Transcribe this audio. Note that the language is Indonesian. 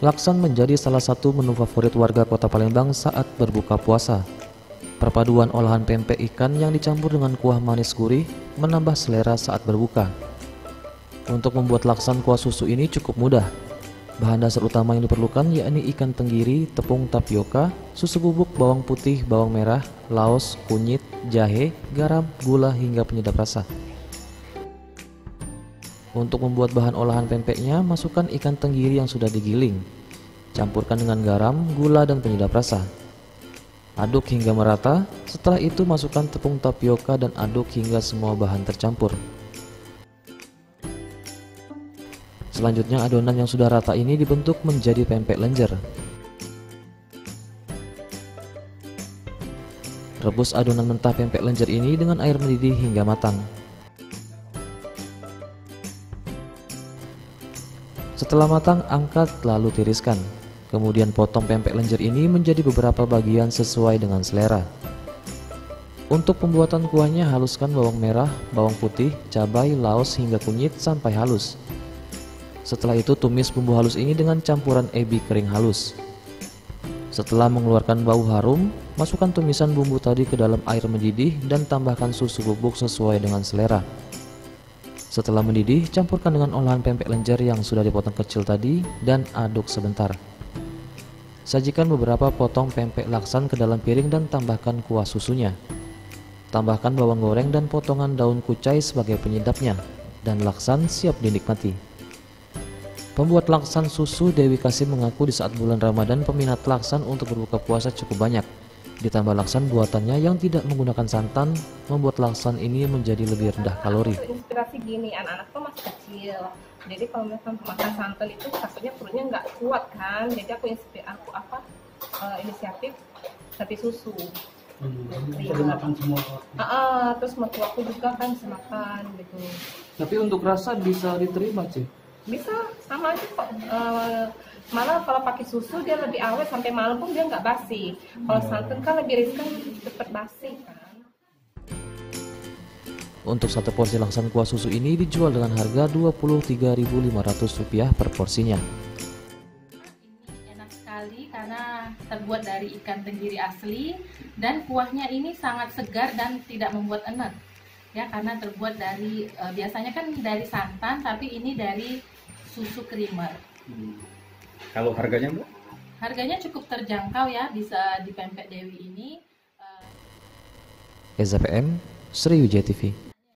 Laksan menjadi salah satu menu favorit warga Kota Palembang saat berbuka puasa. Perpaduan olahan pempek ikan yang dicampur dengan kuah manis gurih menambah selera saat berbuka. Untuk membuat laksan kuah susu ini cukup mudah. Bahan dasar utama yang diperlukan yakni ikan tenggiri, tepung tapioka, susu bubuk, bawang putih, bawang merah, laos, kunyit, jahe, garam, gula hingga penyedap rasa. Untuk membuat bahan olahan pempeknya, masukkan ikan tenggiri yang sudah digiling. Campurkan dengan garam, gula, dan penyedap rasa. Aduk hingga merata, setelah itu masukkan tepung tapioka dan aduk hingga semua bahan tercampur. Selanjutnya adonan yang sudah rata ini dibentuk menjadi pempek lenjer. Rebus adonan mentah pempek lenjer ini dengan air mendidih hingga matang. Setelah matang, angkat lalu tiriskan. Kemudian potong pempek lenjer ini menjadi beberapa bagian sesuai dengan selera. Untuk pembuatan kuahnya, haluskan bawang merah, bawang putih, cabai, laos hingga kunyit sampai halus. Setelah itu tumis bumbu halus ini dengan campuran ebi kering halus. Setelah mengeluarkan bau harum, masukkan tumisan bumbu tadi ke dalam air mendidih dan tambahkan susu bubuk sesuai dengan selera. Setelah mendidih, campurkan dengan olahan pempek lenjer yang sudah dipotong kecil tadi dan aduk sebentar. Sajikan beberapa potong pempek laksan ke dalam piring dan tambahkan kuah susunya. Tambahkan bawang goreng dan potongan daun kucai sebagai penyedapnya, dan laksan siap dinikmati. Pembuat laksan susu Dewi Kasim mengaku di saat bulan Ramadan peminat laksan untuk berbuka puasa cukup banyak. Ditambah laksan buatannya yang tidak menggunakan santan, membuat laksan ini menjadi lebih rendah kalori. Inspirasi gini, anak-anak tuh masih kecil, jadi kalau misalnya makan santan itu takutnya perutnya nggak kuat kan, jadi aku inisiatif sapi susu. Makan semua. Terus mertuaku juga kan bisa makan gitu. Tapi untuk rasa bisa diterima sih. Bisa, sama aja kok. Malah kalau pakai susu dia lebih awet sampai malam pun dia nggak basi. Kalau santan kan lebih riskan cepat basi kan. Untuk satu porsi laksan kuah susu ini dijual dengan harga Rp23.500 per porsinya. Ini enak sekali karena terbuat dari ikan tenggiri asli dan kuahnya ini sangat segar dan tidak membuat enak. Ya, karena terbuat dari biasanya kan dari santan, tapi ini dari susu creamer. Kalau harganya, Mbak? Harganya cukup terjangkau ya, bisa di Pempek Dewi ini. Eza PM, Sriwijaya TV.